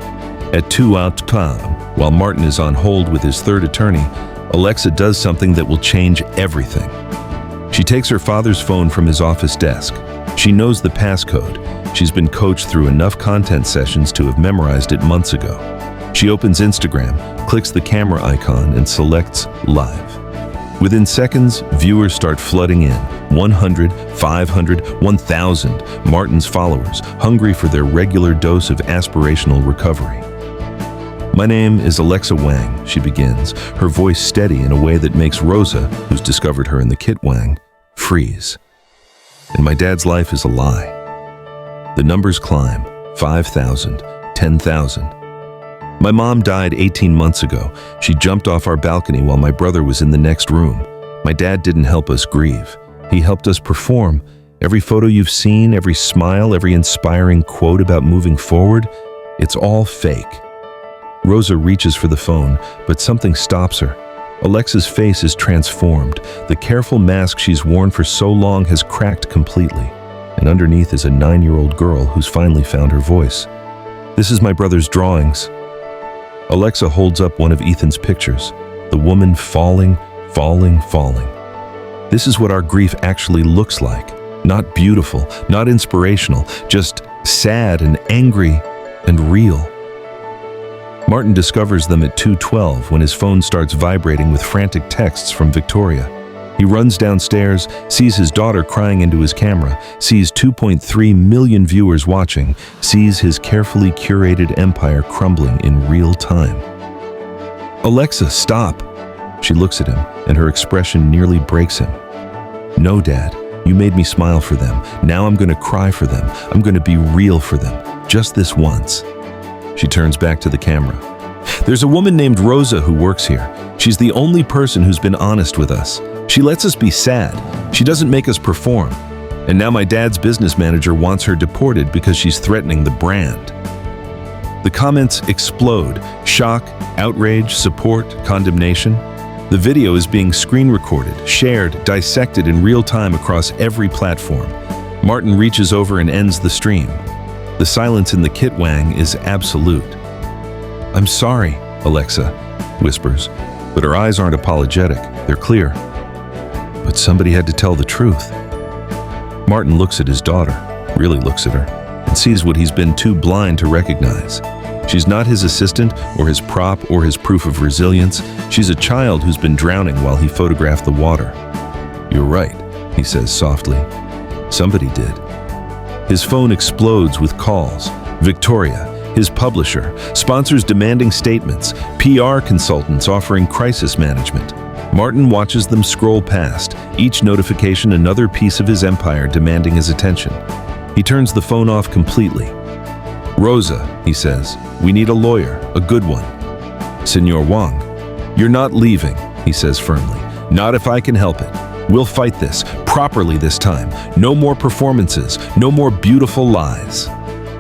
At 2 out time, while Martin is on hold with his third attorney, Alexa does something that will change everything. She takes her father's phone from his office desk. She knows the passcode. She's been coached through enough content sessions to have memorized it months ago. She opens Instagram, clicks the camera icon, and selects Live. Within seconds, viewers start flooding in. 100, 500, 1,000 Martin's followers, hungry for their regular dose of aspirational recovery. My name is Alexa Wang, she begins, her voice steady in a way that makes Rosa, who's discovered her in the Kit Wang, freeze. And my dad's life is a lie. The numbers climb, 5,000, 10,000. My mom died 18 months ago. She jumped off our balcony while my brother was in the next room. My dad didn't help us grieve. He helped us perform. Every photo you've seen, every smile, every inspiring quote about moving forward, it's all fake. Rosa reaches for the phone, but something stops her. Alexa's face is transformed. The careful mask she's worn for so long has cracked completely. And underneath is a 9-year-old girl who's finally found her voice. This is my brother's drawings. Alexa holds up one of Ethan's pictures, the woman falling, falling, falling. This is what our grief actually looks like. Not beautiful, not inspirational, just sad and angry and real. Martin discovers them at 2:12 when his phone starts vibrating with frantic texts from Victoria. He runs downstairs, sees his daughter crying into his camera, sees 2.3 million viewers watching, sees his carefully curated empire crumbling in real time. Alexa, stop! She looks at him, and her expression nearly breaks him. No, Dad, you made me smile for them. Now I'm going to cry for them. I'm going to be real for them, just this once. She turns back to the camera. There's a woman named Rosa who works here. She's the only person who's been honest with us. She lets us be sad. She doesn't make us perform. And now my dad's business manager wants her deported because she's threatening the brand. The comments explode. Shock, outrage, support, condemnation. The video is being screen recorded, shared, dissected in real time across every platform. Martin reaches over and ends the stream. The silence in the kit wang is absolute. "I'm sorry," Alexa whispers, but her eyes aren't apologetic, they're clear. But somebody had to tell the truth. Martin looks at his daughter, really looks at her, and sees what he's been too blind to recognize. She's not his assistant or his prop or his proof of resilience. She's a child who's been drowning while he photographed the water. "You're right," he says softly. "Somebody did." His phone explodes with calls. Victoria, his publisher, sponsors demanding statements, PR consultants offering crisis management. Martin watches them scroll past, each notification another piece of his empire demanding his attention. He turns the phone off completely. "Rosa," he says, "we need a lawyer, a good one." "Senor Wang, you're not leaving," he says firmly. "Not if I can help it. We'll fight this, properly this time. No more performances, no more beautiful lies."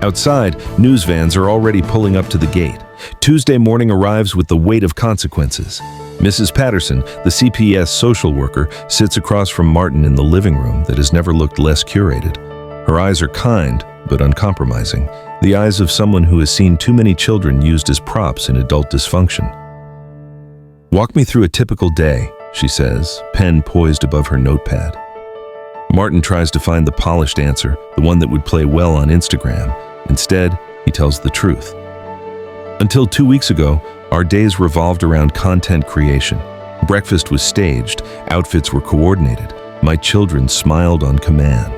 Outside, news vans are already pulling up to the gate. Tuesday morning arrives with the weight of consequences. Mrs. Patterson, the CPS social worker, sits across from Martin in the living room that has never looked less curated. Her eyes are kind, but uncompromising. The eyes of someone who has seen too many children used as props in adult dysfunction. "Walk me through a typical day," she says, pen poised above her notepad. Martin tries to find the polished answer, the one that would play well on Instagram. Instead, he tells the truth. "Until 2 weeks ago, our days revolved around content creation. Breakfast was staged, outfits were coordinated. My children smiled on command."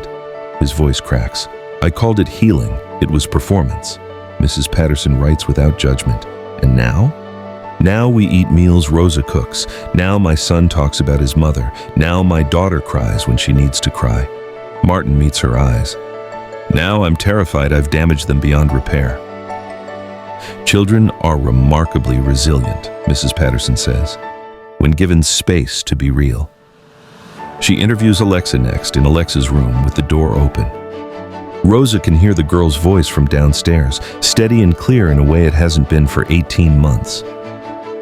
His voice cracks. "I called it healing. It was performance." Mrs. Patterson writes without judgment. "And now? Now we eat meals Rosa cooks. Now my son talks about his mother. Now my daughter cries when she needs to cry." Martin meets her eyes. "Now I'm terrified I've damaged them beyond repair." "Children are remarkably resilient," Mrs. Patterson says, "when given space to be real." She interviews Alexa next in Alexa's room with the door open. Rosa can hear the girl's voice from downstairs, steady and clear in a way it hasn't been for 18 months.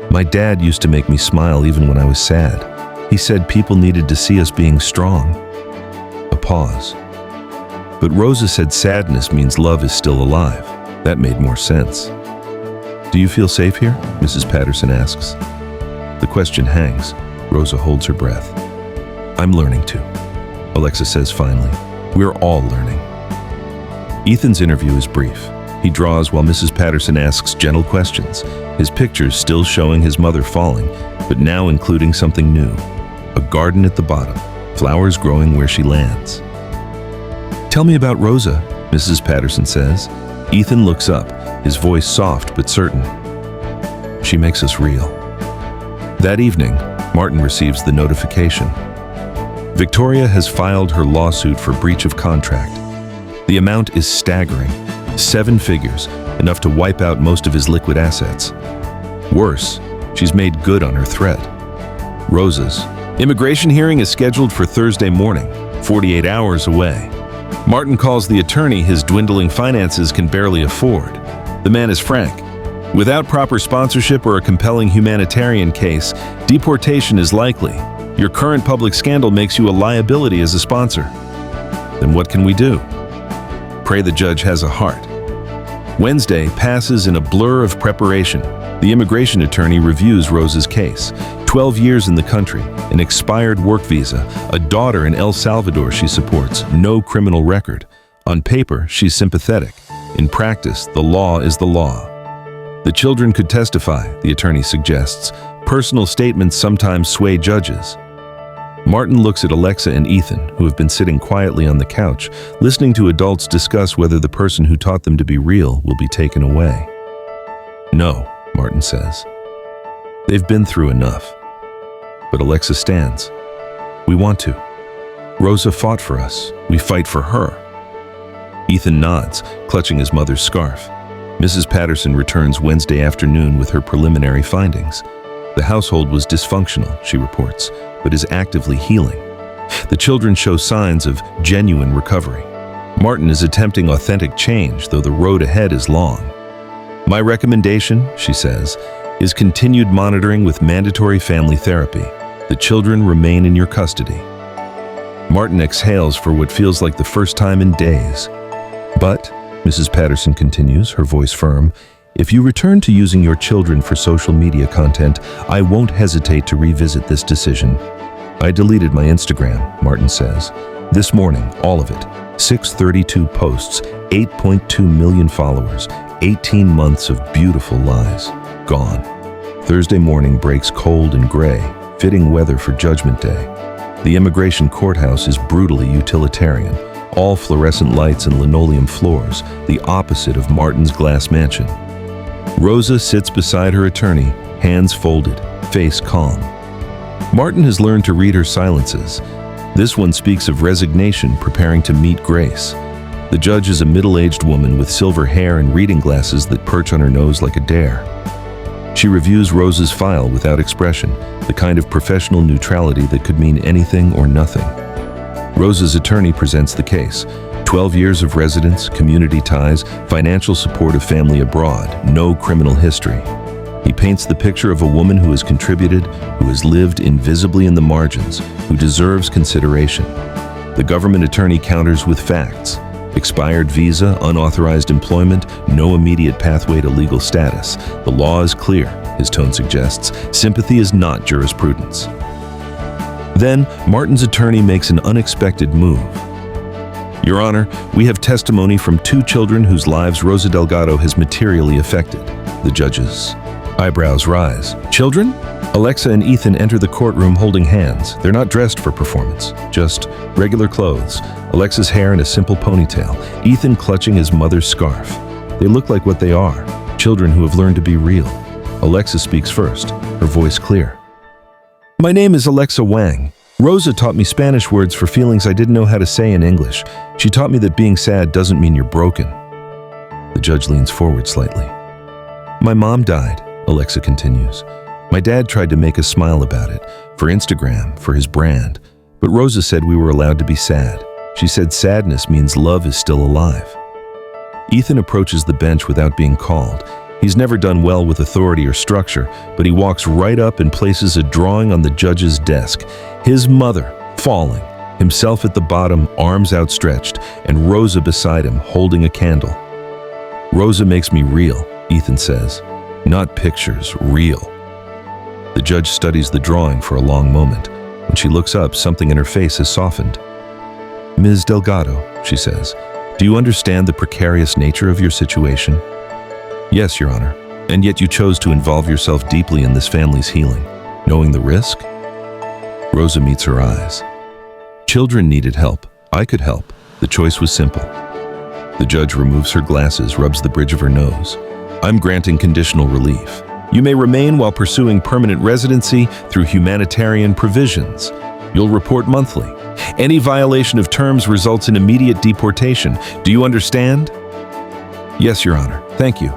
"My dad used to make me smile even when I was sad. He said people needed to see us being strong." A pause. "But Rosa said sadness means love is still alive." That made more sense. "Do you feel safe here?" Mrs. Patterson asks. The question hangs. Rosa holds her breath. "I'm learning to," Alexa says finally. "We're all learning." Ethan's interview is brief. He draws while Mrs. Patterson asks gentle questions, his pictures still showing his mother falling, but now including something new. A garden at the bottom, flowers growing where she lands. "Tell me about Rosa," Mrs. Patterson says. Ethan looks up, his voice soft but certain. "She makes us real." That evening, Martin receives the notification. Victoria has filed her lawsuit for breach of contract. The amount is staggering. 7 figures, enough to wipe out most of his liquid assets. Worse, she's made good on her threat. Rosa's immigration hearing is scheduled for Thursday morning, 48 hours away. Martin calls the attorney his dwindling finances can barely afford. The man is frank. Without proper sponsorship or a compelling humanitarian case, deportation is likely. Your current public scandal makes you a liability as a sponsor. Then what can we do? Pray the judge has a heart. Wednesday passes in a blur of preparation. The immigration attorney reviews Rosa's case. 12 years in the country, an expired work visa, a daughter in El Salvador she supports, no criminal record. On paper, she's sympathetic. In practice, the law is the law. The children could testify, the attorney suggests. Personal statements sometimes sway judges. Martin looks at Alexa and Ethan, who have been sitting quietly on the couch, listening to adults discuss whether the person who taught them to be real will be taken away. "No," Martin says. "They've been through enough." But Alexa stands. "We want to. Rosa fought for us. We fight for her." Ethan nods, clutching his mother's scarf. Mrs. Patterson returns Wednesday afternoon with her preliminary findings. The household was dysfunctional, she reports, but is actively healing. The children show signs of genuine recovery. Martin is attempting authentic change, though the road ahead is long. My recommendation, she says, is continued monitoring with mandatory family therapy. The children remain in your custody. Martin exhales for what feels like the first time in days. But, Mrs. Patterson continues, her voice firm, if you return to using your children for social media content, I won't hesitate to revisit this decision. I deleted my Instagram, Martin says. This morning, all of it. 632 posts, 8.2 million followers, 18 months of beautiful lies. Gone. Thursday morning breaks cold and gray, fitting weather for Judgment Day. The immigration courthouse is brutally utilitarian. All fluorescent lights and linoleum floors, the opposite of Martin's glass mansion. Rosa sits beside her attorney, hands folded, face calm. Martin has learned to read her silences. This one speaks of resignation preparing to meet Grace. The judge is a middle-aged woman with silver hair and reading glasses that perch on her nose like a dare. She reviews Rosa's file without expression, the kind of professional neutrality that could mean anything or nothing. Rosa's attorney presents the case. 12 years of residence, community ties, financial support of family abroad, no criminal history. He paints the picture of a woman who has contributed, who has lived invisibly in the margins, who deserves consideration. The government attorney counters with facts. Expired visa, unauthorized employment, no immediate pathway to legal status. The law is clear, his tone suggests. Sympathy is not jurisprudence. Then, Martin's attorney makes an unexpected move. Your Honor, we have testimony from 2 children whose lives Rosa Delgado has materially affected. The judge's eyebrows rise. Children? Alexa and Ethan enter the courtroom holding hands. They're not dressed for performance, just regular clothes. Alexa's hair in a simple ponytail, Ethan clutching his mother's scarf. They look like what they are, children who have learned to be real. Alexa speaks first, her voice clear. My name is Alexa Wang. Rosa taught me Spanish words for feelings I didn't know how to say in English. She taught me that being sad doesn't mean you're broken. The judge leans forward slightly. My mom died, Alexa continues. My dad tried to make us smile about it, for Instagram, for his brand. But Rosa said we were allowed to be sad. She said sadness means love is still alive. Ethan approaches the bench without being called. He's never done well with authority or structure, but he walks right up and places a drawing on the judge's desk. His mother, falling, himself at the bottom, arms outstretched, and Rosa beside him, holding a candle. Rosa makes me real, Ethan says. Not pictures, real. The judge studies the drawing for a long moment. When she looks up, something in her face has softened. Ms. Delgado, she says, do you understand the precarious nature of your situation? Yes, Your Honor, and yet you chose to involve yourself deeply in this family's healing, knowing the risk? Rosa meets her eyes. Children needed help. I could help. The choice was simple. The judge removes her glasses, rubs the bridge of her nose. I'm granting conditional relief. You may remain while pursuing permanent residency through humanitarian provisions. You'll report monthly. Any violation of terms results in immediate deportation. Do you understand? Yes, Your Honor. Thank you.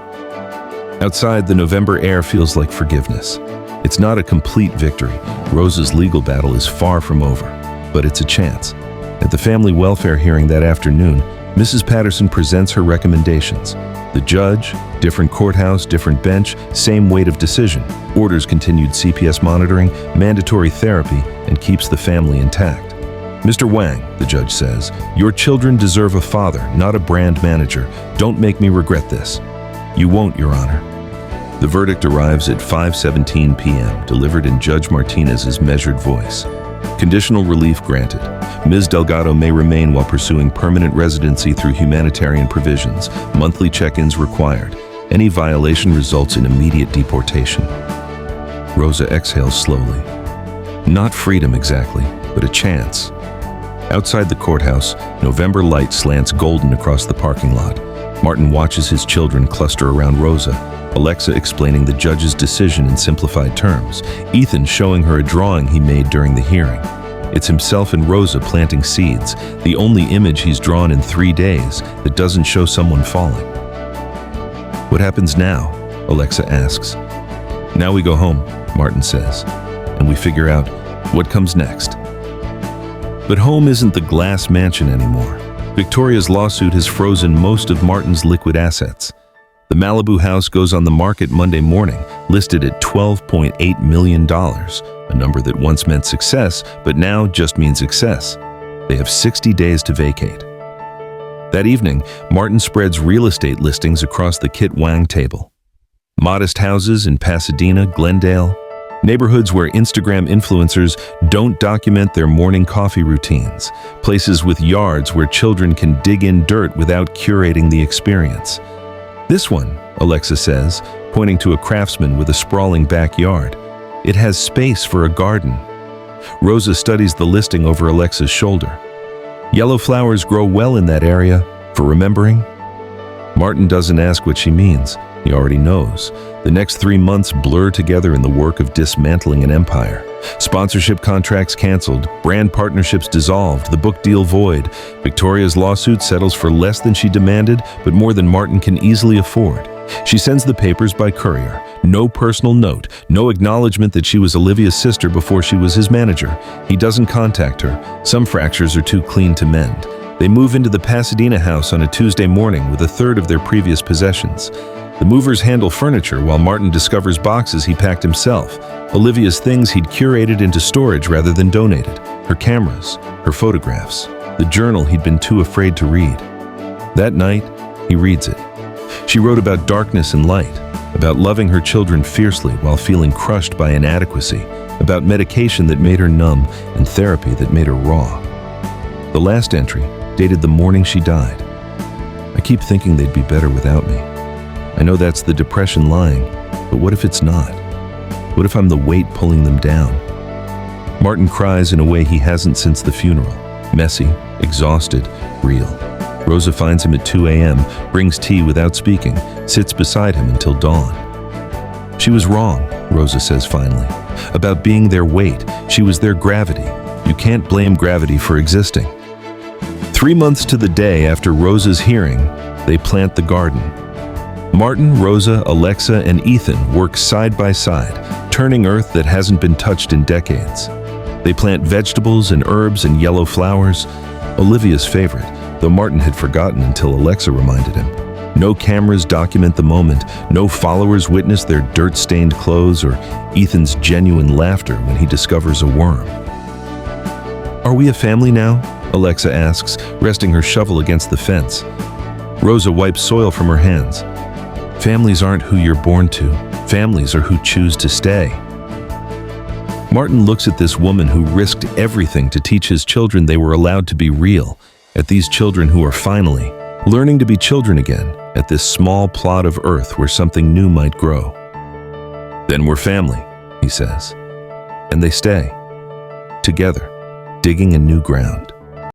Outside, the November air feels like forgiveness. It's not a complete victory. Rosa's legal battle is far from over, but it's a chance. At the family welfare hearing that afternoon, Mrs. Patterson presents her recommendations. The judge, different courthouse, different bench, same weight of decision, orders continued CPS monitoring, mandatory therapy, and keeps the family intact. Mr. Wang, the judge says, your children deserve a father, not a brand manager. Don't make me regret this. You won't, Your Honor. The verdict arrives at 5:17 p.m., delivered in Judge Martinez's measured voice. Conditional relief granted. Ms. Delgado may remain while pursuing permanent residency through humanitarian provisions. Monthly check-ins required. Any violation results in immediate deportation. Rosa exhales slowly. Not freedom exactly, but a chance. Outside the courthouse, November light slants golden across the parking lot. Martin watches his children cluster around Rosa, Alexa explaining the judge's decision in simplified terms, Ethan showing her a drawing he made during the hearing. It's himself and Rosa planting seeds, the only image he's drawn in 3 days that doesn't show someone falling. What happens now? Alexa asks. Now we go home, Martin says, and we figure out what comes next. But home isn't the glass mansion anymore. Victoria's lawsuit has frozen most of Martin's liquid assets. The Malibu house goes on the market Monday morning, listed at $12.8 million, a number that once meant success, but now just means excess. They have 60 days to vacate. That evening, Martin spreads real estate listings across the Kit Wang table. Modest houses in Pasadena, Glendale, neighborhoods where Instagram influencers don't document their morning coffee routines, places with yards where children can dig in dirt without curating the experience. This one, Alexa says, pointing to a craftsman with a sprawling backyard. It has space for a garden. Rosa studies the listing over Alexa's shoulder. Yellow flowers grow well in that area, for remembering. Martin doesn't ask what she means. He already knows. The next 3 months blur together in the work of dismantling an empire. Sponsorship contracts canceled, brand partnerships dissolved, the book deal void. Victoria's lawsuit settles for less than she demanded, but more than Martin can easily afford. She sends the papers by courier. No personal note, no acknowledgement that she was Olivia's sister before she was his manager. He doesn't contact her. Some fractures are too clean to mend. They move into the Pasadena house on a Tuesday morning with a third of their previous possessions. The movers handle furniture while Martin discovers boxes he packed himself, Olivia's things he'd curated into storage rather than donated, her cameras, her photographs, the journal he'd been too afraid to read. That night, he reads it. She wrote about darkness and light, about loving her children fiercely while feeling crushed by inadequacy, about medication that made her numb and therapy that made her raw. The last entry, dated the morning she died. I keep thinking they'd be better without me. I know that's the depression lying, but what if it's not? What if I'm the weight pulling them down? Martin cries in a way he hasn't since the funeral. Messy, exhausted, real. Rosa finds him at 2 a.m., brings tea without speaking, sits beside him until dawn. She was wrong, Rosa says finally, about being their weight. She was their gravity. You can't blame gravity for existing. 3 months to the day after Rosa's hearing, they plant the garden. Martin, Rosa, Alexa, and Ethan work side by side, turning earth that hasn't been touched in decades. They plant vegetables and herbs and yellow flowers, Olivia's favorite, though Martin had forgotten until Alexa reminded him. No cameras document the moment, no followers witness their dirt-stained clothes or Ethan's genuine laughter when he discovers a worm. Are we a family now? Alexa asks, resting her shovel against the fence. Rosa wipes soil from her hands. Families aren't who you're born to. Families are who choose to stay. Martin looks at this woman who risked everything to teach his children they were allowed to be real, at these children who are finally learning to be children again, at this small plot of earth where something new might grow. Then we're family, he says. And they stay, together, digging a new ground.